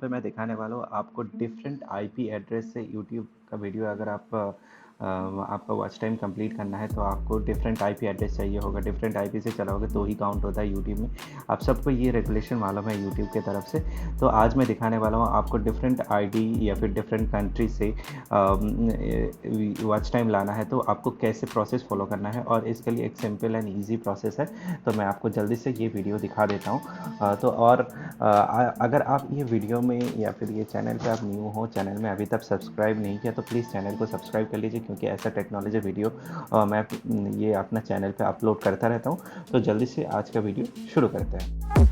पे मैं दिखाने वाला हूँ आपको डिफरेंट आईपी एड्रेस से यूट्यूब का वीडियो अगर आपका वॉच टाइम कंप्लीट करना है तो आपको डिफरेंट आईपी एड्रेस चाहिए होगा। डिफरेंट आईपी से चलाओगे तो ही काउंट होता है यूट्यूब में। आप सबको ये रेगुलेशन मालूम है यूट्यूब की तरफ से। तो आज मैं दिखाने वाला हूँ आपको डिफरेंट आईडी या फिर डिफरेंट कंट्री से वॉच टाइम लाना है तो आपको कैसे प्रोसेस फॉलो करना है, और इसके लिए एक सिंपल एंड ईजी प्रोसेस है। तो मैं आपको जल्दी से ये वीडियो दिखा देता हूँ। अगर आप ये वीडियो में या फिर ये चैनल पे आप न्यू हो, चैनल में अभी तक सब्सक्राइब नहीं किया तो प्लीज़ चैनल को सब्सक्राइब कर लीजिए, क्योंकि ऐसा टेक्नोलॉजी वीडियो मैं ये अपना चैनल पे अपलोड करता रहता हूँ। तो जल्दी से आज का वीडियो शुरू करते हैं।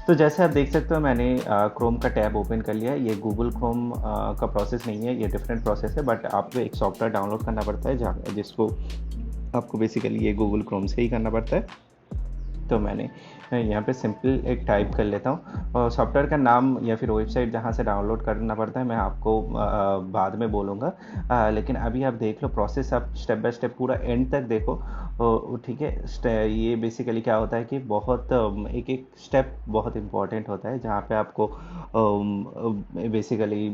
तो जैसे आप देख सकते हो मैंने क्रोम का टैब ओपन कर लिया है। ये गूगल क्रोम का प्रोसेस नहीं है, ये डिफरेंट प्रोसेस है, बट आपको एक सॉफ्टवेयर डाउनलोड करना पड़ता है जहाँ जिसको आपको बेसिकली ये गूगल क्रोम से ही करना पड़ता है। तो मैंने यहाँ पे सिंपल एक टाइप कर लेता हूँ, और सॉफ्टवेयर का नाम या फिर वेबसाइट जहाँ से डाउनलोड करना पड़ता है मैं आपको बाद में बोलूँगा। लेकिन अभी आप देख लो प्रोसेस, आप स्टेप बाय स्टेप पूरा एंड तक देखो। ठीक है, ये बेसिकली क्या होता है कि बहुत एक एक स्टेप बहुत इंपॉर्टेंट होता है, जहाँ पे आपको बेसिकली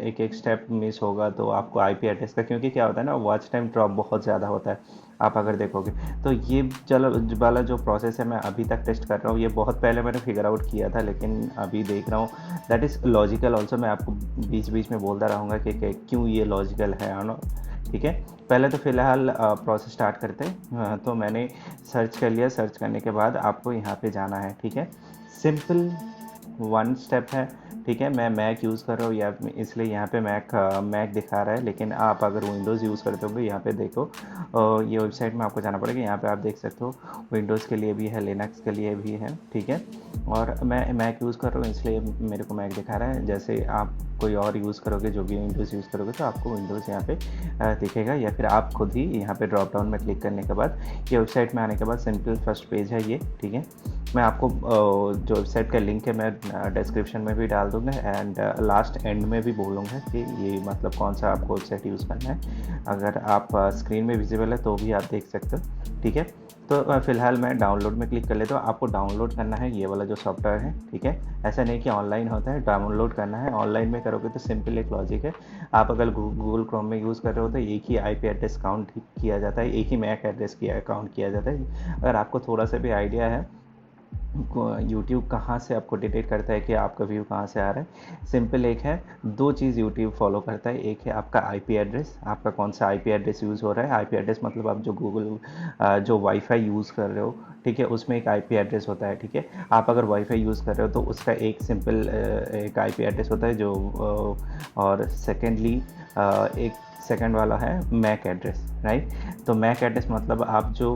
एक एक स्टेप मिस होगा तो आपको आईपी एड्रेस का, क्योंकि क्या होता है ना, वॉच टाइम ड्रॉप बहुत ज़्यादा होता है आप अगर देखोगे। तो ये चलो वाला जो प्रोसेस है मैं अभी तक टेस्ट कर रहा हूँ। ये बहुत पहले मैंने फिगर आउट किया था, लेकिन अभी देख रहा हूँ दैट इज़ लॉजिकल ऑल्सो। मैं आपको बीच बीच में बोलता रहूँगा कि क्यों ये लॉजिकल है और ठीक है। पहले तो फ़िलहाल प्रोसेस स्टार्ट करते हैं। तो मैंने सर्च कर लिया। सर्च करने के बाद आपको यहाँ पे जाना है, ठीक है। सिंपल वन स्टेप है, ठीक है। मैं मैक यूज़ कर रहा हूँ या इसलिए यहाँ पे मैक दिखा रहा है, लेकिन आप अगर विंडोज़ यूज़ करते होंगे यहाँ पे देखो, ये वेबसाइट में आपको जाना पड़ेगा। यहाँ पे आप देख सकते हो विंडोज़ के लिए भी है, लिनक्स के लिए भी है, ठीक है। और मैं मैक यूज़ कर रहा हूँ इसलिए मेरे को मैक दिखा रहा है। जैसे आप कोई और यूज़ करोगे, जो भी विंडोज़ यूज़ करोगे, तो आपको विंडोज़ यहाँ पे दिखेगा, या फिर आप खुद ही यहाँ पे ड्रॉप डाउन में क्लिक करने के बाद ये वेबसाइट में आने के बाद सिंपल फर्स्ट पेज है ये, ठीक है। मैं आपको जो वेबसाइट का लिंक है मैं डिस्क्रिप्शन में भी डाल दूँगा, एंड लास्ट एंड में भी बोलूँगा कि ये मतलब कौन सा आपको वेबसाइट यूज़ करना है। अगर आप स्क्रीन में विजिबल है तो भी आप देख सकते हो, ठीक है। तो फ़िलहाल मैं डाउनलोड में क्लिक कर लेता हूँ। आपको डाउनलोड करना है ये वाला जो सॉफ्टवेयर है, ठीक है। ऐसा नहीं कि ऑनलाइन होता है, डाउनलोड करना है। ऑनलाइन में करोगे तो सिंपल एक लॉजिक है, आप अगर गूगल क्रोम में यूज़ कर रहे हो तो एक ही आईपी एड्रेस काउंट किया जाता है, एक ही मैक एड्रेस काउंट किया जाता है। अगर आपको थोड़ा सा भी आइडिया है यूट्यूब कहाँ से आपको डिटेक्ट करता है कि आपका व्यू कहाँ से आ रहा है, सिंपल एक है, दो चीज़ यूट्यूब फॉलो करता है। एक है आपका आईपी एड्रेस, आपका कौन सा आईपी एड्रेस यूज़ हो रहा है। आईपी एड्रेस मतलब आप जो जो वाईफाई यूज़ कर रहे हो, ठीक है, उसमें एक आईपी एड्रेस होता है, ठीक है। आप अगर वाईफाई यूज़ कर रहे हो तो उसका एक सिंपल एक आईपी एड्रेस होता है जो और सेकेंडली एक सेकंड वाला है मैक एड्रेस, राइट। तो मैक एड्रेस मतलब आप जो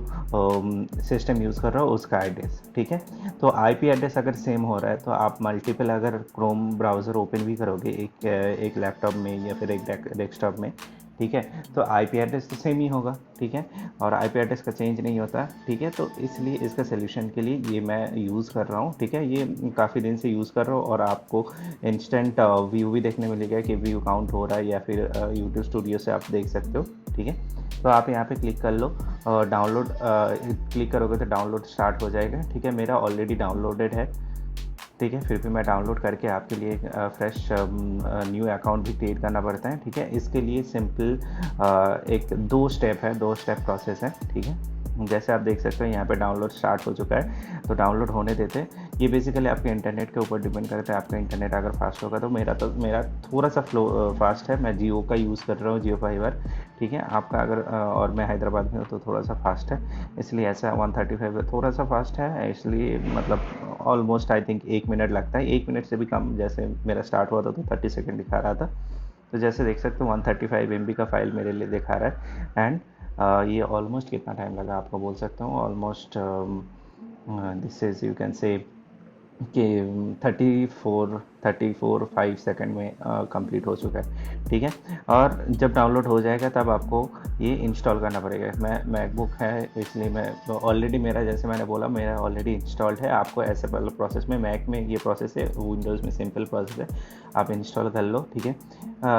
सिस्टम यूज़ कर रहे हो उसका एड्रेस, ठीक है। तो आईपी एड्रेस अगर सेम हो रहा है तो आप मल्टीपल अगर क्रोम ब्राउज़र ओपन भी करोगे एक लैपटॉप में या फिर एक डेस्कटॉप में, ठीक है, तो आईपी एड्रेस तो सेम ही होगा, ठीक है। और आईपी एड्रेस का चेंज नहीं होता, ठीक है। तो इसलिए इसका सोल्यूशन के लिए ये मैं यूज़ कर रहा हूँ, ठीक है। ये काफ़ी दिन से यूज़ कर रहा हूँ और आपको इंस्टेंट व्यू भी देखने मिलेगा कि व्यू काउंट हो रहा है, या फिर यूट्यूब स्टूडियो से आप देख सकते हो, ठीक है। तो आप यहाँ पे क्लिक कर लो, डाउनलोड क्लिक करोगे तो डाउनलोड स्टार्ट हो जाएगा, ठीक है। मेरा ऑलरेडी डाउनलोडेड है, ठीक है। फिर भी मैं डाउनलोड करके आपके लिए फ्रेश न्यू अकाउंट भी क्रिएट करना पड़ता है, ठीक है। इसके लिए सिंपल एक दो स्टेप प्रोसेस है, ठीक है। जैसे आप देख सकते हो यहाँ पे डाउनलोड स्टार्ट हो चुका है, तो डाउनलोड होने देते हैं। ये बेसिकली आपके इंटरनेट के ऊपर डिपेंड करता है, आपका इंटरनेट अगर फास्ट होगा तो मेरा थोड़ा सा फास्ट है। मैं जियो का यूज़ कर रहा हूँ, जियो फाइबर, ठीक है। आपका अगर और मैं हैदराबाद में हूँ तो थोड़ा सा फास्ट है, इसलिए ऐसा 135 थोड़ा सा फास्ट है, इसलिए मतलब ऑलमोस्ट आई थिंक 1 मिनट लगता है, 1 मिनट से भी कम। जैसे मेरा स्टार्ट हुआ था तो 30 सेकेंड दिखा रहा था। तो जैसे देख सकते हो 135 MB का फाइल मेरे लिए दिखा रहा है। एंड ये ऑलमोस्ट कितना टाइम लगा आपको बोल सकता हूँ, almost this is you can say कि 34-5 सेकंड में कंप्लीट हो चुका है, ठीक है। और जब डाउनलोड हो जाएगा तब आपको ये इंस्टॉल करना पड़ेगा। मैं मैकबुक है इसलिए मैं ऑलरेडी, मेरा जैसे मैंने बोला मेरा ऑलरेडी इंस्टॉल्ड है। आपको ऐसे पहले प्रोसेस में, मैक में ये प्रोसेस है, विंडोज़ में सिंपल प्रोसेस है, आप इंस्टॉल कर लो, ठीक है।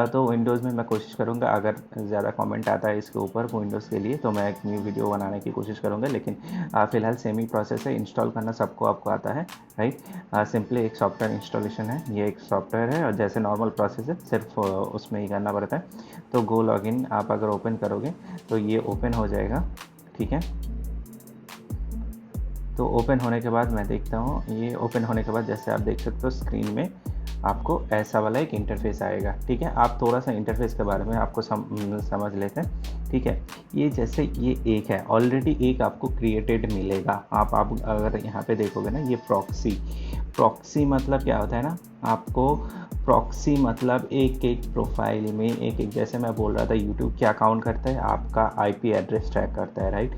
तो विंडोज़ में मैं कोशिश करूँगा, अगर ज़्यादा कमेंट आता है इसके ऊपर विंडोज़ के लिए तो मैं एक न्यू वीडियो बनाने की कोशिश करूँगा, लेकिन फ़िलहाल सेम ही प्रोसेस है। इंस्टॉल करना सबको आपको आता है, राइट। सिंपली एक सॉफ्टवेयर इंस्टॉलेशन है, ये एक सॉफ्टवेयर है और जैसे नॉर्मल प्रोसेस है, सिर्फ उसमें ही करना पड़ता है। तो गो लॉगिन आप अगर ओपन करोगे तो ये ओपन हो जाएगा, ठीक है। तो ओपन होने के बाद मैं देखता हूँ, ये ओपन होने के बाद जैसे आप देख सकते हो स्क्रीन में आपको ऐसा वाला एक इंटरफेस आएगा, ठीक है। आप थोड़ा सा इंटरफेस के बारे में आपको समझ लेते हैं, ठीक है। ये जैसे ये एक है, ऑलरेडी एक आपको क्रिएटेड मिलेगा। आप अगर यहाँ पे देखोगे ना, ये प्रॉक्सी मतलब क्या होता है ना, आपको प्रॉक्सी मतलब एक एक प्रोफाइल में एक एक, जैसे मैं बोल रहा था यूट्यूब क्या काउंट करता है, आपका आईपी एड्रेस ट्रैक करता है, राइट।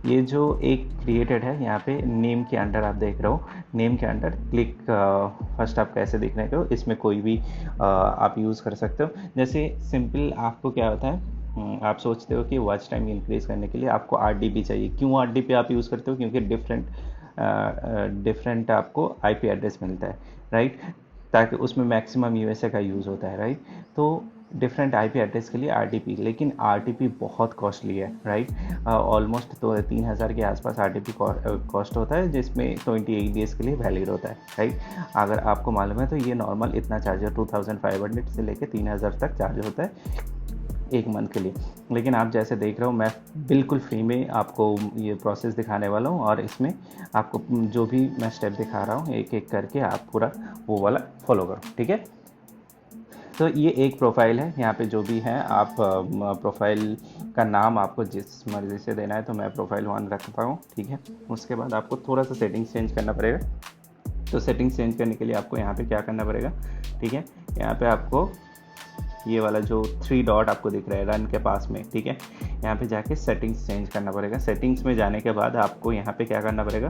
ये जो एक क्रिएटेड है यहाँ पे नेम के अंडर आप देख रहे हो, नेम के अंडर क्लिक फर्स्ट आप कैसे देखने को, इसमें कोई भी आप यूज़ कर सकते हो। जैसे सिंपल आपको क्या होता है, आप सोचते हो कि वॉच टाइम इंक्रीज़ करने के लिए आपको RDP चाहिए। क्यों RDP आप यूज़ करते हो? क्योंकि डिफरेंट आपको आईपी एड्रेस मिलता है, राइट, ताकि उसमें मैक्सिमम यूएसए का यूज़ होता है, राइट। तो डिफरेंट आईपी एड्रेस के लिए RDP, लेकिन RDP बहुत कॉस्टली है, राइट। ऑलमोस्ट तो 3,000 के आसपास RDP कॉस्ट होता है, जिसमें 28 डेज़ के लिए वैलिड होता है, राइट। अगर आपको मालूम है तो ये नॉर्मल इतना चार्ज है, 2500 से लेकर 3,000 तक चार्ज होता है एक मंथ के लिए। लेकिन आप जैसे देख रहे हो, मैं बिल्कुल फ्री में आपको ये प्रोसेस दिखाने वाला हूँ, और इसमें आपको जो भी मैं स्टेप दिखा रहा हूँ एक एक करके आप पूरा वो वाला फॉलो करो, ठीक है। तो ये एक प्रोफाइल है, यहाँ पे जो भी है आप प्रोफाइल का नाम आपको जिस मर्ज़ी से देना है, तो मैं प्रोफाइल 1 रखता हूँ, ठीक है। उसके बाद आपको थोड़ा सा सेटिंग्स चेंज करना पड़ेगा। तो सेटिंग्स चेंज करने के लिए आपको यहाँ पे क्या करना पड़ेगा, ठीक है। यहाँ पे आपको ये वाला जो 3 डॉट आपको दिख रहा है रन के पास में, ठीक है, यहाँ पे जाके सेटिंग्स चेंज करना पड़ेगा। सेटिंग्स में जाने के बाद आपको यहाँ पे क्या करना पड़ेगा,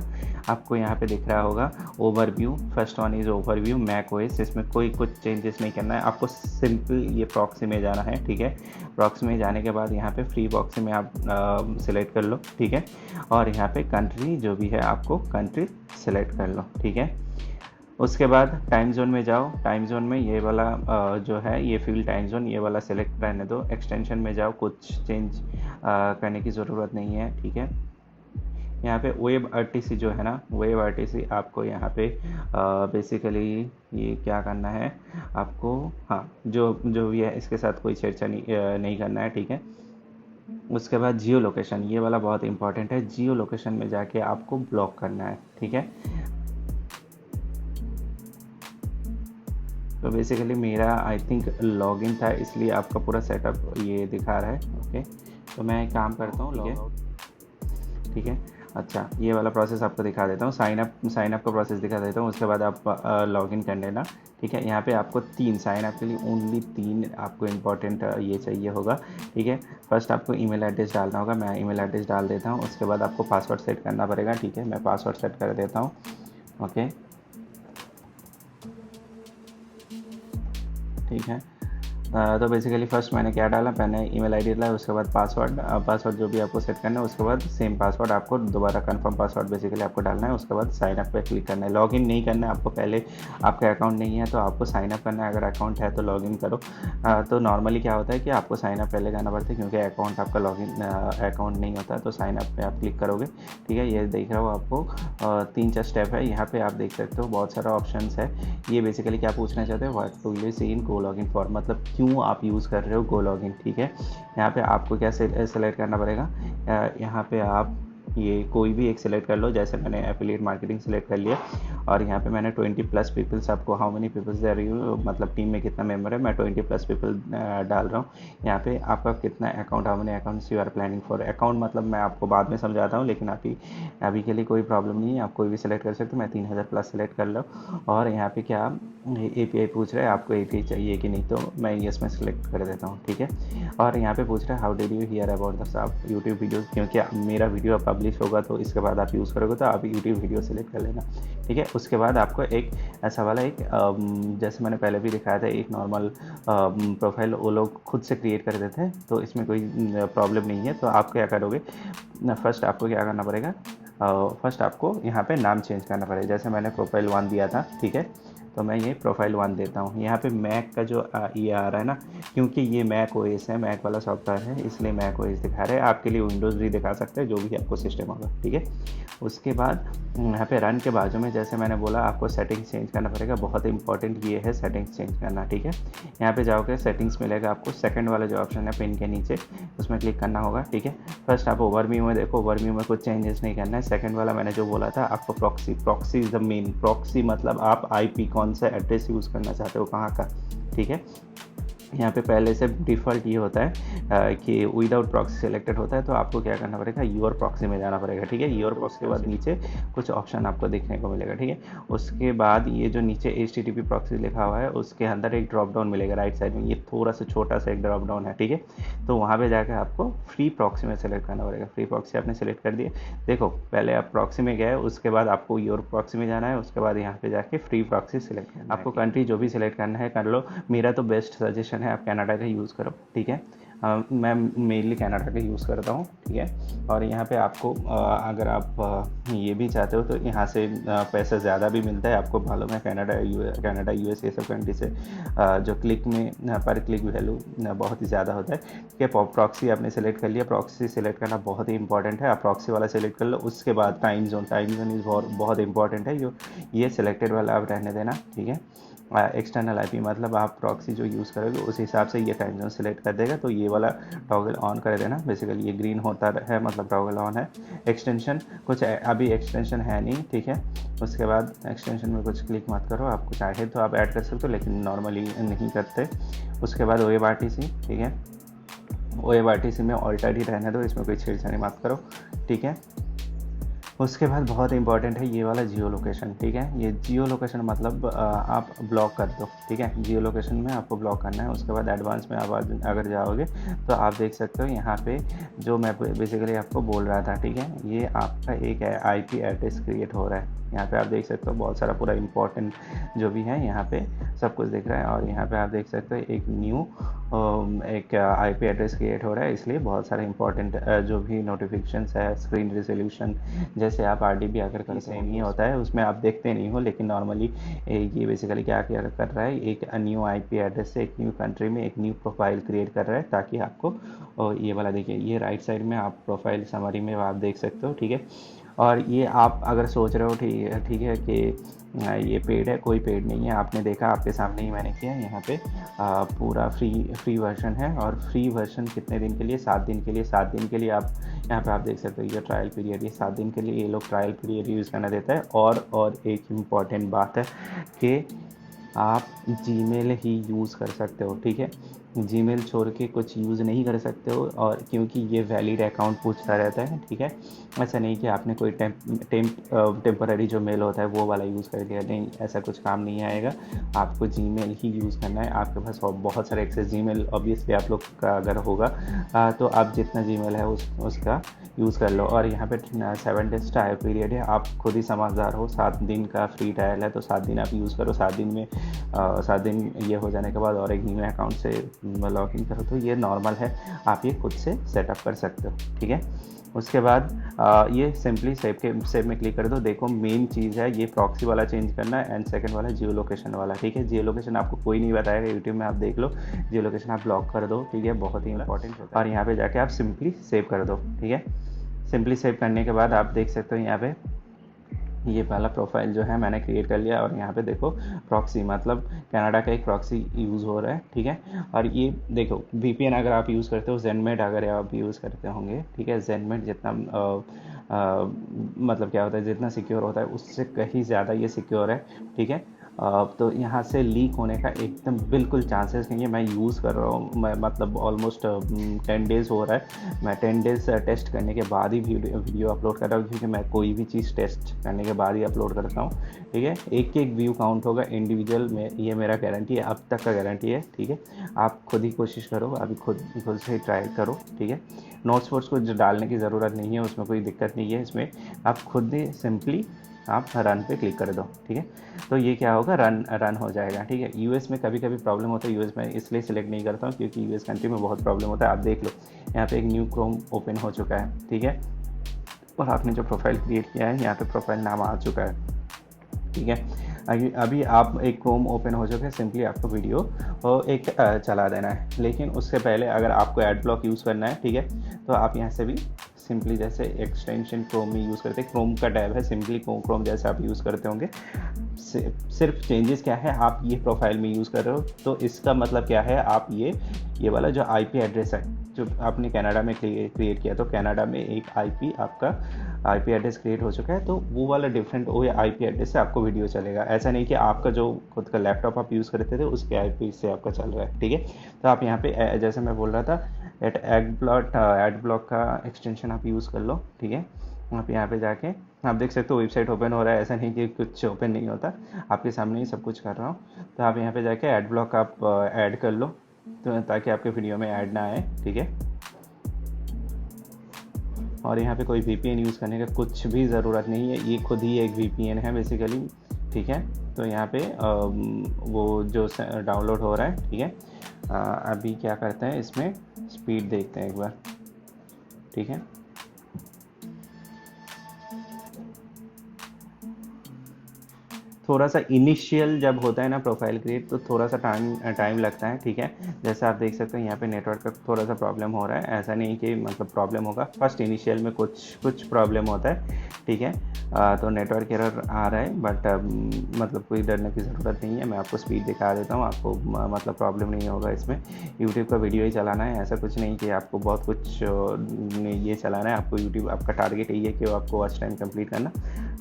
आपको यहाँ पे दिख रहा होगा overview, first one is overview Mac OS. इसमें कोई कुछ चेंजेस नहीं करना है आपको, सिंपल ये प्रॉक्सी में जाना है, ठीक है। प्रॉक्सी में जाने के बाद यहाँ पे फ्री प्रॉक्सी में आप सिलेक्ट कर लो, ठीक है। और यहाँ पे कंट्री जो भी है आपको कंट्री सिलेक्ट कर लो, ठीक है। उसके बाद टाइम जोन में जाओ, टाइम जोन में ये वाला जो है ये फील्ड टाइम जोन, ये वाला सेलेक्ट रहने दो। एक्सटेंशन में जाओ, कुछ चेंज करने की ज़रूरत नहीं है, ठीक है। यहाँ पे वेब RTC जो है ना, वेब RTC आपको यहाँ पे बेसिकली ये क्या करना है आपको, हाँ, जो भी है इसके साथ कोई छेड़छाड़ी नहीं करना है, ठीक है। उसके बाद जियो लोकेशन, ये वाला बहुत इंपॉर्टेंट है। जियो लोकेशन में जाके आपको ब्लॉक करना है, ठीक है। तो बेसिकली मेरा आई थिंक लॉगिन था, इसलिए आपका पूरा सेटअप ये दिखा रहा है, ओके। तो मैं एक काम करता हूँ, लॉग आउट, ठीक है। अच्छा, ये वाला प्रोसेस आपको दिखा देता हूँ, साइन अप का प्रोसेस दिखा देता हूँ। उसके बाद आप लॉगिन कर लेना, ठीक है। यहाँ पे आपको 3 साइन अप के लिए ओनली 3 आपको इम्पॉर्टेंट ये चाहिए होगा, ठीक है। फर्स्ट आपको ईमेल एड्रेस डालना होगा, मैं ईमेल एड्रेस डाल देता हूँ। उसके बाद आपको पासवर्ड सेट करना पड़ेगा, ठीक है। मैं पासवर्ड सेट कर देता हूँ, ओके, ठीक है। तो बेसिकली फर्स्ट मैंने क्या डाला, मैंने ईमेल आईडी डाला, उसके बाद पासवर्ड जो भी आपको सेट करना है, उसके बाद सेम पासवर्ड आपको दोबारा कंफर्म पासवर्ड बेसिकली आपको डालना है। उसके बाद साइन अप पे क्लिक करना है। लॉगिन नहीं करना है आपको, पहले आपका अकाउंट नहीं है तो आपको साइन अप करना है। अगर अकाउंट है तो लॉगिन करो। तो नॉर्मली क्या होता है कि आपको साइन अप पहले करना पड़ता है, क्योंकि अकाउंट आपका अकाउंट नहीं होता, तो साइन अप पे आप क्लिक करोगे, ठीक है। ये देख रहा हो आपको 3-4 स्टेप है, यहाँ पे आप देख सकते हो बहुत सारा ऑप्शन है। ये बेसिकली क्या पूछना चाहते हैं, what do you see in go login for, मतलब क्यों आप यूज़ कर रहे हो गो लॉगिन, ठीक है। यहाँ पे आपको क्या सेलेक्ट करना पड़ेगा, यहाँ पे आप ये कोई भी एक सिलेक्ट कर लो। जैसे मैंने एफिलिएट मार्केटिंग सिलेक्ट कर लिया, और यहाँ पे मैंने 20+ पीपल्स, आपको हाउ मेनी पीपल्स दे रही हूँ, मतलब टीम में कितना मेंबर है, मैं 20+ पीपल डाल रहा हूँ। यहाँ पे आपका कितना account, how many accounts you are planning for. Account मतलब मैं आपको बाद में समझाता हूँ, लेकिन अभी के लिए कोई प्रॉब्लम नहीं है, आप कोई भी सिलेक्ट कर सकते हो। मैं 3,000+ सिलेक्ट कर लो। और यहाँ पे क्या API पूछ रहा है, आपको API चाहिए कि नहीं, तो मैं येस में सिलेक्ट कर देता हूँ, ठीक है। और यहाँ पे पूछ रहा है how did you here about the आप यूट्यूब वीडियोज़, क्योंकि मेरा वीडियो पब्लिश होगा तो इसके बाद आप यूज़ करोगे, तो आप यूट्यूब वीडियो सेलेक्ट कर लेना, ठीक है। उसके बाद आपको एक ऐसा वाला एक जैसे मैंने पहले भी दिखाया था, एक नॉर्मल प्रोफाइल वो लोग खुद से क्रिएट कर देते हैं, तो इसमें कोई प्रॉब्लम नहीं है। तो आप क्या करोगे, फर्स्ट आपको क्या करना पड़ेगा, फर्स्ट आपको यहाँ पे नाम चेंज करना पड़ेगा। जैसे मैंने प्रोफाइल 1 दिया था, ठीक है, तो मैं ये प्रोफाइल 1 देता हूँ। यहाँ पे मैक का जो ये आ रहा है ना, क्योंकि ये मैक ओएस है, मैक वाला सॉफ्टवेयर है, इसलिए मैक ओएस दिखा रहे हैं। आपके लिए विंडोज़ भी दिखा सकते हैं, जो भी आपको सिस्टम होगा, ठीक है। उसके बाद यहाँ पे रन के बाजू में जैसे मैंने बोला आपको सेटिंग्स चेंज करना पड़ेगा। बहुत इंपॉर्टेंट ये है सेटिंग्स चेंज करना, ठीक है। यहाँ पे जाओगे, सेटिंग्स मिलेगा आपको, सेकंड वाला जो ऑप्शन है पिन के नीचे, उसमें क्लिक करना होगा, ठीक है। फर्स्ट आप ओवरव्यू में देखो, ओवरव्यू में कुछ चेंजेस नहीं करना है। सेकंड वाला मैंने जो बोला था आपको, proxy is the main. Proxy मतलब आप आईपी कौन सा एड्रेस यूज़ करना चाहते हो, कहाँ का, ठीक है। यहाँ पे पहले से डिफ़ॉल्ट ये होता है कि विदाउट प्रॉक्सी सिलेक्टेड होता है, तो आपको क्या करना पड़ेगा, योर प्रॉक्सी में जाना पड़ेगा, ठीक है। योर प्रॉक्सी के बाद नीचे कुछ ऑप्शन आपको देखने को मिलेगा, ठीक है। उसके बाद ये जो नीचे HTTP प्रॉक्सी लिखा हुआ है, उसके अंदर एक ड्रॉप डाउन मिलेगा राइट साइड में, ये थोड़ा सा छोटा सा एक ड्रॉप डाउन है, ठीक है। तो वहाँ पर जाकर आपको फ्री प्रॉक्सी में सेलेक्ट करना पड़ेगा। फ्री प्रॉक्सी आपने सेलेक्ट कर दिया, देखो पहले आप प्रॉक्सी में गए, उसके बाद आपको योर प्रॉक्सी में जाना है, उसके बाद यहाँ पे जाके फ्री प्रॉक्सी सिलेक्ट करना है। आपको कंट्री जो भी सिलेक्ट करना है कर लो। मेरा तो बेस्ट सजेशन है आप कनाडा का यूज़ करो, ठीक है। मैं मेनली कनाडा का यूज़ करता हूँ, ठीक है। और यहाँ पे आपको अगर आप ये भी चाहते हो तो यहाँ से पैसा ज़्यादा भी मिलता है। आपको मालूम है कनाडा US ये सब कंट्री से जो क्लिक में पर क्लिक वैल्यू बहुत ही ज़्यादा होता है, ठीक है। प्रॉक्सी आपने सेलेक्ट कर लिया, प्रॉक्सी सेलेक्ट करना बहुत ही इंपॉर्टेंट है। आप प्रॉक्सी वाला सेलेक्ट कर लो। उसके बाद टाइम जोन इज़ बहुत इंपॉर्टेंट है, ये सिलेक्टेड वाला आप रहने देना, ठीक है। एक्सटर्नल आईपी मतलब आप प्रॉक्सी जो यूज़ करोगे उस हिसाब से ये टाइम जोन सेलेक्ट कर देगा, तो ये वाला टॉगल ऑन कर देना। बेसिकली ये ग्रीन होता है मतलब टॉगल ऑन है। एक्सटेंशन कुछ अभी एक्सटेंशन है नहीं, ठीक है। उसके बाद एक्सटेंशन में कुछ क्लिक मत करो, आपको चाहे तो आप ऐड कर सकते हो, लेकिन नॉर्मली नहीं करते। उसके बाद OABRTC, ठीक है। OABRTC में ऑल्टर ही रहने दो, इसमें कोई छेड़छाड़ी मत करो, ठीक है। उसके बाद बहुत इंपॉर्टेंट है ये वाला जियो लोकेशन, ठीक है। ये जियो लोकेशन मतलब आप ब्लॉक कर दो, ठीक है। जियो लोकेशन में आपको ब्लॉक करना है। उसके बाद एडवांस में आप अगर जाओगे तो आप देख सकते हो यहाँ पे जो मैं बेसिकली आपको बोल रहा था, ठीक है। ये आपका एक IP एड्रेस क्रिएट हो रहा है। यहाँ पे आप देख सकते हो बहुत सारा पूरा इंपॉर्टेंट जो भी है यहाँ पे सब कुछ दिख रहा है। और यहाँ पे आप देख सकते हो एक न्यू एक IP एड्रेस क्रिएट हो रहा है, इसलिए बहुत सारे इंपॉर्टेंट जो भी नोटिफिकेशंस है, स्क्रीन रेजोल्यूशन जैसे आप RDB अगर कर सेम ही होता है, उसमें आप देखते नहीं हो, लेकिन नॉर्मली ये बेसिकली क्या क्या कर रहा है, एक न्यू IP एड्रेस से एक न्यू कंट्री में एक न्यू प्रोफाइल क्रिएट कर रहा है, ताकि आपको ये वाला देखिए, ये राइट साइड में आप प्रोफाइल समरी में आप देख सकते हो, ठीक है। और ये आप अगर सोच रहे हो ठीक है कि ये पेड है, कोई पेड नहीं है। आपने देखा, आपके सामने ही मैंने किया। यहाँ पे पूरा फ्री वर्जन है। और फ्री वर्जन कितने दिन के लिए, 7 दिन के लिए। 7 दिन के लिए आप यहाँ पे आप देख सकते हो, ये ट्रायल पीरियड, ये 7 दिन के लिए ये लोग ट्रायल पीरियड यूज़ करना देता है। और एक इम्पॉर्टेंट बात है कि आप जीमेल ही यूज़ कर सकते हो, ठीक है। जीमेल छोड़ के कुछ यूज़ नहीं कर सकते हो, और क्योंकि ये वैलिड अकाउंट पूछता रहता है, ठीक है। ऐसा नहीं कि आपने कोई टेम्पररी जो मेल होता है वो वाला यूज़ कर लिया, नहीं, ऐसा कुछ काम नहीं आएगा। आपको जीमेल ही यूज़ करना है। आपके पास बहुत सारे एक्सेस जीमेल ऑब्वियसली आप लोग का अगर होगा तो आप जितना जीमेल है उसका यूज़ कर लो। और यहाँ पे 7 डेज ट्रायल पीरियड है, आप खुद ही समझदार हो। 7 दिन का फ्री ट्रायल है, तो 7 दिन आप यूज़ करो। 7 दिन में 7 दिन ये हो जाने के बाद और एक न्यू अकाउंट से लॉग इन करो, तो ये नॉर्मल है, आप ये खुद से सेटअप कर सकते हो, ठीक है। उसके बाद ये सिंपली सेव में क्लिक कर दो। देखो मेन चीज़ है ये प्रॉक्सी वाला चेंज करना है, एंड सेकंड वाला जियो लोकेशन वाला, ठीक है। जियो लोकेशन आपको कोई नहीं बताएगा, यूट्यूब में आप देख लो। जियो लोकेशन आप ब्लॉक कर दो, ठीक है, बहुत ही इंपॉर्टेंट होता है। और यहाँ पे जाके आप सिंपली सेव कर दो, ठीक है। सिंपली सेव करने के बाद आप देख सकते हो यहाँ पे ये वाला प्रोफाइल जो है मैंने क्रिएट कर लिया। और यहाँ पे देखो प्रॉक्सी मतलब कनाडा का एक प्रॉक्सी यूज़ हो रहा है, ठीक है। और ये देखो VPN अगर आप यूज़ करते हो, जेनमेट अगर आप यूज़ करते होंगे, ठीक है, जेनमेट जितना मतलब क्या होता है, जितना सिक्योर होता है उससे कहीं ज़्यादा ये सिक्योर है, ठीक है। तो यहाँ से लीक होने का एकदम बिल्कुल चांसेस नहीं है। मैं यूज़ कर रहा हूँ, मैं मतलब ऑलमोस्ट 10 डेज़ हो रहा है। मैं 10 डेज़ टेस्ट करने के बाद ही वीडियो अपलोड कर रहा हूँ, क्योंकि मैं कोई भी चीज़ टेस्ट करने के बाद ही अपलोड करता हूँ, ठीक है। एक एक व्यू काउंट होगा इंडिविजुअल में, ये मेरा गारंटी है, अब तक का गारंटी है, ठीक है। आप खुद ही कोशिश करो, अभी खुद से ही ट्राई करो, ठीक है। नोट्स वोट्स को डालने की ज़रूरत नहीं है, उसमें कोई दिक्कत नहीं है। इसमें आप खुद ही सिंपली आप रन पे क्लिक कर दो, ठीक है। तो ये क्या होगा, रन रन हो जाएगा, ठीक है। यूएस में कभी कभी प्रॉब्लम होता है, यूएस में इसलिए सिलेक्ट नहीं करता हूँ क्योंकि यूएस कंट्री में बहुत प्रॉब्लम होता है। आप देख लो यहाँ पे एक न्यू क्रोम ओपन हो चुका है, ठीक है, और आपने जो प्रोफाइल क्रिएट किया है यहाँ पे प्रोफाइल नाम आ चुका है, ठीक है। अभी आप एक क्रोम ओपन हो चुका है, सिंपली आपको वीडियो एक चला देना है। लेकिन उससे पहले अगर आपको एड ब्लॉक यूज़ करना है, ठीक है, तो आप यहाँ से भी सिंपली जैसे एक्सटेंशन क्रोम में यूज़ करते हैं, क्रोम का टैब है, सिंपली क्रोम जैसे आप यूज़ करते होंगे। सिर्फ चेंजेस क्या है, आप ये प्रोफाइल में यूज़ कर रहे हो, तो इसका मतलब क्या है, आप ये वाला जो आईपी एड्रेस है जो आपने कनाडा में क्रिएट किया, तो कनाडा में एक आपका आईपी एड्रेस क्रिएट हो चुका है, तो वो वाला डिफरेंट वो आईपी एड्रेस से आपको वीडियो चलेगा। ऐसा नहीं कि आपका जो खुद का लैपटॉप आप यूज़ करते थे उसके आईपी से आपका चल रहा है, ठीक है। तो आप यहाँ पे जैसे मैं बोल रहा था, एड ब्लॉक का एक्सटेंशन आप यूज़ कर लो, ठीक है। आप यहाँ पे जाके आप देख सकते हो वेबसाइट ओपन हो रहा है, ऐसा नहीं कि कुछ ओपन नहीं होता, आपके सामने ही सब कुछ कर रहा हूँ। तो आप यहाँ पे जाके एड ब्लॉक आप ऐड कर लो, तो ताकि आपके वीडियो में ऐड ना आए, ठीक है। और यहाँ पे कोई VPN यूज़ करने का कुछ भी ज़रूरत नहीं है, ये खुद ही एक VPN है बेसिकली, ठीक है। तो यहाँ पे वो जो डाउनलोड हो रहा है, ठीक है। अभी क्या करते हैं, इसमें स्पीड देखते हैं एक बार, ठीक है। थोड़ा सा इनिशियल जब होता है ना प्रोफाइल क्रिएट, तो थोड़ा सा टाइम लगता है, ठीक है। जैसे आप देख सकते हो यहाँ पे नेटवर्क का थोड़ा सा प्रॉब्लम हो रहा है, ऐसा नहीं कि मतलब प्रॉब्लम होगा, फर्स्ट इनिशियल में कुछ प्रॉब्लम होता है, ठीक है। तो नेटवर्क एरर आ रहा है, बट मतलब कोई डरने की ज़रूरत नहीं है। मैं आपको स्पीड दिखा देता हूँ, आपको मतलब प्रॉब्लम नहीं होगा इसमें। यूट्यूब का वीडियो ही चलाना है, ऐसा कुछ नहीं कि आपको बहुत कुछ ये चलाना है। आपको यूट्यूब, आपका टारगेट यही है कि आपको वॉच टाइम कंप्लीट करना,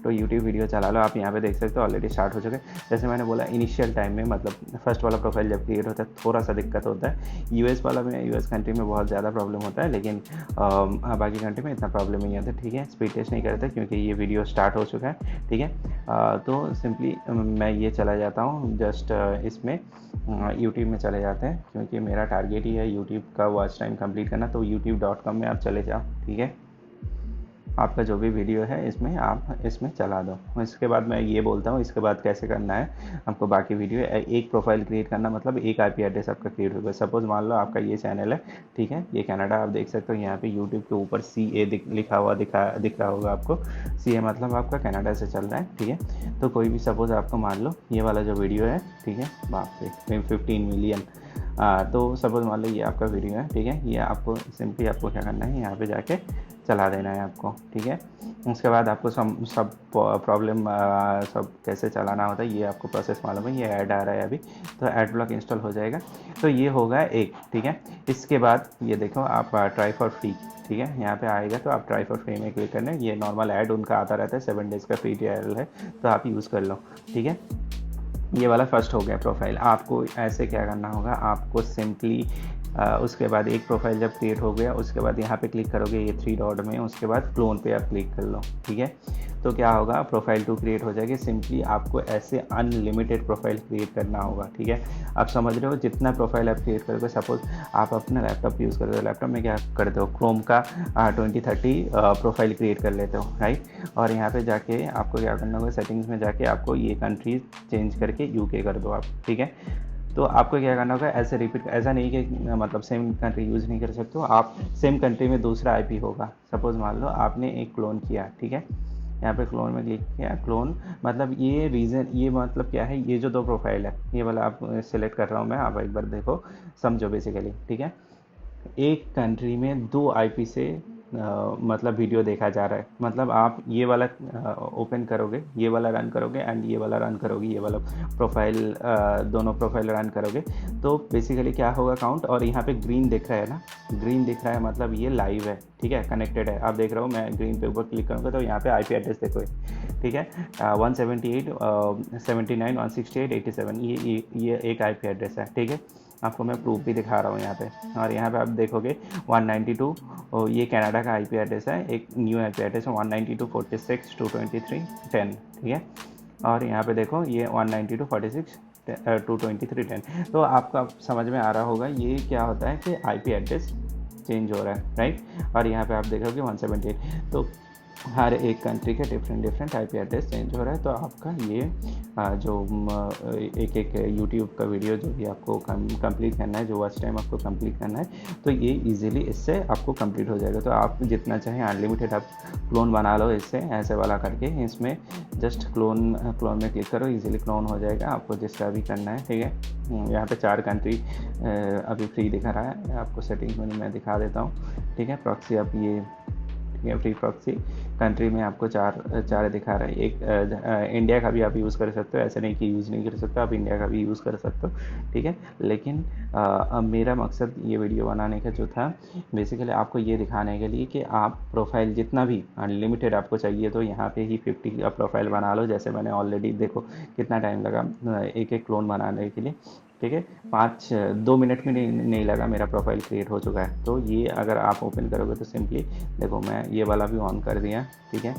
तो यूट्यूब वीडियो चला लो। आप यहाँ पे देख सकते हो ऑलरेडी स्टार्ट हो चुके हैं। जैसे मैंने बोला इनिशियल टाइम में, मतलब फर्स्ट वाला प्रोफाइल जब क्रिएट होता है थोड़ा सा दिक्कत होता है। यूएस वाला में, यूएस कंट्री में बहुत ज़्यादा प्रॉब्लम होता है, लेकिन बाकी कंट्री में इतना प्रॉब्लम नहीं आता, ठीक है। स्पीड टेस्ट नहीं करते क्योंकि ये वीडियो स्टार्ट हो चुका है, ठीक है। तो सिंपली मैं ये चला जाता हूँ जस्ट इसमें यूट्यूब में चले जाते हैं, क्योंकि मेरा टारगेट ही है यूट्यूब का वॉच टाइम कंप्लीट करना। तो youtube.com में आप चले जाओ, ठीक है। आपका जो भी वीडियो है इसमें आप इसमें चला दो। इसके बाद मैं ये बोलता हूँ इसके बाद कैसे करना है आपको बाकी वीडियो। एक प्रोफाइल क्रिएट करना मतलब एक आईपी एड्रेस आपका क्रिएट होगा। सपोज मान लो आपका ये चैनल है, ठीक है, ये कनाडा, आप देख सकते हो यहाँ पे यूट्यूब के ऊपर CA लिखा हुआ दिख रहा होगा आपको। CA मतलब आपका कनाडा से चल रहा है, ठीक है। तो कोई भी सपोज आपको मान लो ये वाला जो वीडियो है, ठीक है, बाप रे 15 मिलियन, तो सपोज मान लो ये आपका वीडियो है, ठीक है। ये आपको सिंपली आपको क्या करना है, यहाँ पे जाके चला देना है आपको, ठीक है। उसके बाद आपको सब प्रॉब्लम सब कैसे चलाना होता है ये आपको प्रोसेस मालूम है। ये ऐड आ रहा है अभी, तो ऐड ब्लॉक इंस्टॉल हो जाएगा। तो ये होगा एक, ठीक है। इसके बाद ये देखो आप ट्राई फॉर फ्री, ठीक है, यहाँ पे आएगा तो आप ट्राई फॉर फ्री में क्लिक करना है। ये नॉर्मल ऐड उनका आता रहता है, 7 डेज़ का फ्री ट्रायल है, तो आप यूज़ कर लो, ठीक है। ये वाला फर्स्ट हो गया प्रोफाइल। आपको ऐसे क्या करना होगा, आपको सिंपली उसके बाद एक प्रोफाइल जब क्रिएट हो गया उसके बाद यहाँ पे क्लिक करोगे ये 3 डॉट में, उसके बाद क्लोन पे आप क्लिक कर लो, ठीक है। तो क्या होगा, प्रोफाइल 2 क्रिएट हो जाएगी। सिंपली आपको ऐसे अनलिमिटेड प्रोफाइल क्रिएट करना होगा, ठीक है। आप समझ रहे हो, जितना प्रोफाइल आप क्रिएट करोगे, सपोज आप अपना लैपटॉप यूज़ करते हो, लैपटॉप में क्या करते हो, क्रोम का 20-30 प्रोफाइल क्रिएट कर लेते हो, राइट। और यहाँ पे जाके आपको क्या करना होगा, सेटिंग्स में जाके आपको ये कंट्री चेंज करके UK कर दो आप, ठीक है। तो आपको क्या करना होगा, ऐसे रिपीट, ऐसा नहीं कि मतलब सेम कंट्री यूज़ नहीं कर सकते हो आप, सेम कंट्री में दूसरा IP होगा। सपोज़ मान लो आपने एक क्लोन किया, ठीक है, यहाँ पे क्लोन में क्लिक किया। क्लोन मतलब ये रीज़न, ये मतलब क्या है, ये जो 2 प्रोफाइल है ये वाला आप सिलेक्ट कर रहा हूँ मैं, आप एक बार देखो समझो बेसिकली, ठीक है। एक कंट्री में 2 IP से मतलब वीडियो देखा जा रहा है, मतलब आप ये वाला ओपन करोगे, ये वाला रन करोगे एंड ये वाला रन करोगे, ये वाला प्रोफाइल दोनों प्रोफाइल रन करोगे, तो बेसिकली क्या होगा काउंट। और यहाँ पे ग्रीन दिख रहा है ना, ग्रीन दिख रहा है मतलब ये लाइव है, ठीक है, कनेक्टेड है। आप देख रहे हो, मैं ग्रीन पे ऊपर क्लिक करूँगा तो यहाँ पे IP एड्रेस देखो, ठीक है, 178 79 168 87, ये एक IP एड्रेस है, ठीक है। आपको मैं प्रूफ भी दिखा रहा हूँ यहाँ पे। और यहाँ पे आप देखोगे 192, ये कनाडा का IP एड्रेस है, एक न्यू IP एड्रेस है 192.46.223.10, ठीक है। और यहाँ पे देखो ये 192.46.223.10। तो आपको समझ में आ रहा होगा ये क्या होता है कि IP एड्रेस चेंज हो रहा है, राइट। और यहाँ पे आप देखोगे 178, तो हर एक कंट्री के different different IP address change हो रहा है। तो आपका ये जो एक एक यूट्यूब का वीडियो जो भी आपको कंप्लीट करना है, जो वॉच टाइम आपको कंप्लीट करना है, तो ये इजीली इससे आपको कंप्लीट हो जाएगा। तो आप जितना चाहें अनलिमिटेड आप क्लोन बना लो इससे, ऐसे वाला करके। इसमें जस्ट क्लोन में क्लिक करो, इजीली क्लोन हो जाएगा आपको जिसका भी करना है, ठीक है। यहाँ पे 4 कंट्री अभी फ्री दिखा रहा है, आपको सेटिंग्स में मैं दिखा देता हूँ, ठीक है। प्रॉक्सी आप ये फ्री प्रॉक्सी कंट्री में आपको चार दिखा रहा है। एक इंडिया का भी आप यूज़ कर सकते हो, ऐसे नहीं कि यूज़ नहीं कर सकते, आप इंडिया का भी यूज़ कर सकते हो, ठीक है। लेकिन अब मेरा मकसद ये वीडियो बनाने का जो था, बेसिकली आपको ये दिखाने के लिए कि आप प्रोफाइल जितना भी अनलिमिटेड आपको चाहिए तो यहाँ पे ही 50 का प्रोफाइल बना लो। जैसे मैंने ऑलरेडी देखो कितना टाइम लगा एक एक क्लोन बनाने के लिए, ठीक है। 2 मिनट में नहीं लगा, मेरा प्रोफाइल क्रिएट हो चुका है। तो ये अगर आप ओपन करोगे तो सिंपली देखो, मैं ये वाला भी ऑन कर दिया, ठीक है।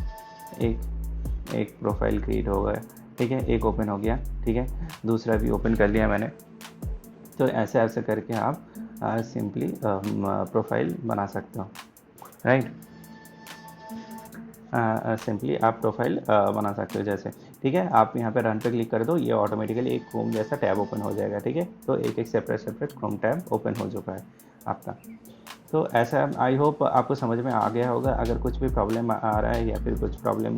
एक प्रोफाइल क्रिएट हो गया, ठीक है, एक ओपन हो गया, ठीक है। दूसरा भी ओपन कर लिया मैंने। तो ऐसे ऐसे करके आप सिंपली प्रोफाइल बना सकते हो, राइट। सिंपली आप प्रोफाइल बना सकते हो जैसे, ठीक है। आप यहाँ पे रन पे क्लिक कर दो, ये ऑटोमेटिकली एक क्रोम जैसा टैब ओपन हो जाएगा, ठीक है। तो एक एक सेपरेट क्रोम टैब ओपन हो चुका है आपका। तो ऐसा आई होप आपको समझ में आ गया होगा। अगर कुछ भी प्रॉब्लम आ रहा है या फिर कुछ प्रॉब्लम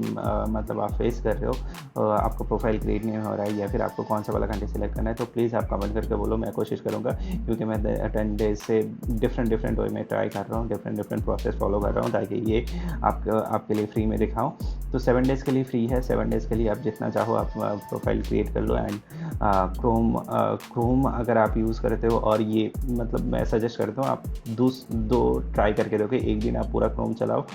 मतलब आप फेस कर रहे हो, आपको प्रोफाइल क्रिएट नहीं हो रहा है या फिर आपको कौन सा वाला कंट्री सेलेक्ट करना है, तो प्लीज़ आप कमेंट करके बोलो, मैं कोशिश करूँगा। क्योंकि मैं 10 डेज से डिफरेंट वे में ट्राई कर रहा हूँ, डिफरेंट प्रोसेस फॉलो कर रहा हूँ, ताकि ये आपके लिए फ्री में दिखाऊँ। तो 7 डेज़ के लिए फ्री है, 7 डेज़ के लिए आप जितना चाहो आप प्रोफाइल क्रिएट कर लो। एंड क्रोम अगर आप यूज़ करते हो, और ये मतलब मैं सजेस्ट करता हूँ आप दो ट्राई करके देखो। एक दिन आप पूरा क्रोम चलाओ,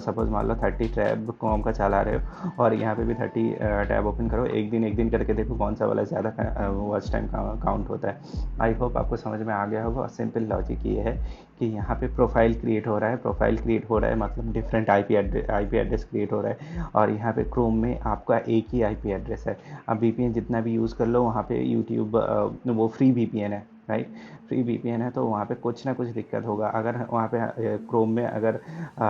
सपोज मान लो 30 टैब क्रोम का चला रहे हो, और यहाँ पे भी 30 टैब ओपन करो। एक दिन करके देखो कौन सा वाला ज़्यादा वॉच टाइम काउंट होता है। आई होप आपको समझ में आ गया होगा। और सिंपल लॉजिक ये है कि यहाँ पे प्रोफाइल क्रिएट हो रहा है, मतलब डिफरेंट आईपी एड्रेस क्रिएट हो रहा है। और यहाँ पे क्रोम में आपका एक ही आईपी एड्रेस है। अब वीपीएन जितना भी यूज़ कर लो, वहाँ पे यूट्यूब वो फ्री वीपीएन है, राइट। फ्री वीपीएन है, तो वहाँ पे कुछ ना कुछ दिक्कत होगा। अगर वहाँ पे क्रोम में अगर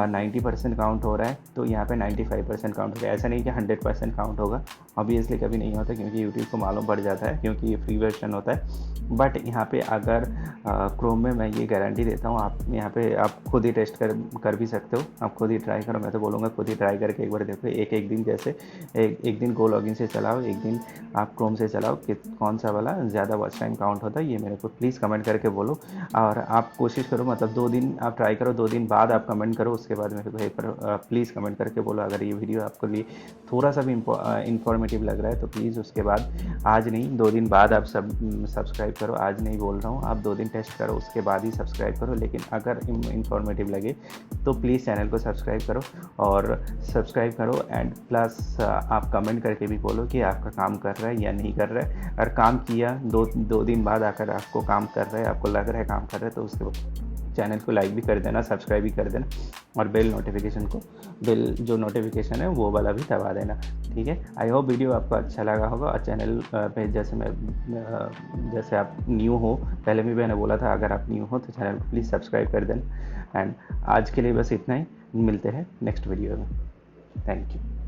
90% काउंट हो रहा है, तो यहाँ पे 95% काउंट होगा। ऐसा नहीं कि 100% काउंट होगा, ऑब्वियसली कभी नहीं होता, क्योंकि यूट्यूब को मालूम पड़ जाता है, क्योंकि ये फ्री वर्जन होता है। बट यहाँ पे अगर क्रोम में मैं ये गारंटी देता हूँ, आप यहाँ पे आप खुद ही टेस्ट कर भी सकते हो। आप खुद ही ट्राई करो, मैं तो बोलूँगा खुद ही ट्राई करके एक बार देखो। एक दिन जैसे एक दिन गो लॉगिन से चलाओ, एक दिन आप क्रोम से चलाओ, कि कौन सा वाला ज़्यादा वॉच टाइम काउंट होता है, ये मेरे को प्लीज़ कमेंट करके बोलो। और आप कोशिश करो, मतलब 2 दिन आप ट्राई करो, 2 दिन बाद आप कमेंट करो, उसके बाद मेरे को एक बार प्लीज़ कमेंट करके बोलो। अगर ये वीडियो आपको लिए थोड़ा सा भी इंफॉर्मेटिव लग रहा है, तो प्लीज़ उसके बाद, आज नहीं 2 दिन बाद आप सब्सक्राइब करो। आज नहीं बोल रहा हूँ, आप 2 दिन टेस्ट करो, उसके बाद ही सब्सक्राइब करो। लेकिन अगर इंफॉर्मेटिव लगे तो प्लीज़ चैनल को सब्सक्राइब करो, एंड प्लस आप कमेंट करके भी बोलो कि आपका काम कर रहा है या नहीं कर रहा है। अगर काम किया, दो दिन बाद आकर आपको काम कर रहा है, आपको लग रहा है काम कर रहा है, तो उसके बाद चैनल को लाइक भी कर देना, सब्सक्राइब भी कर देना, और बेल जो नोटिफिकेशन है वो वाला भी दबा देना, ठीक है। आई होप वीडियो आपको अच्छा लगा होगा। और चैनल पे जैसे आप न्यू हो, पहले भी मैंने बोला था, अगर आप न्यू हो तो चैनल को प्लीज़ सब्सक्राइब कर देना। एंड आज के लिए बस इतना ही, मिलते हैं नेक्स्ट वीडियो में। Thank you.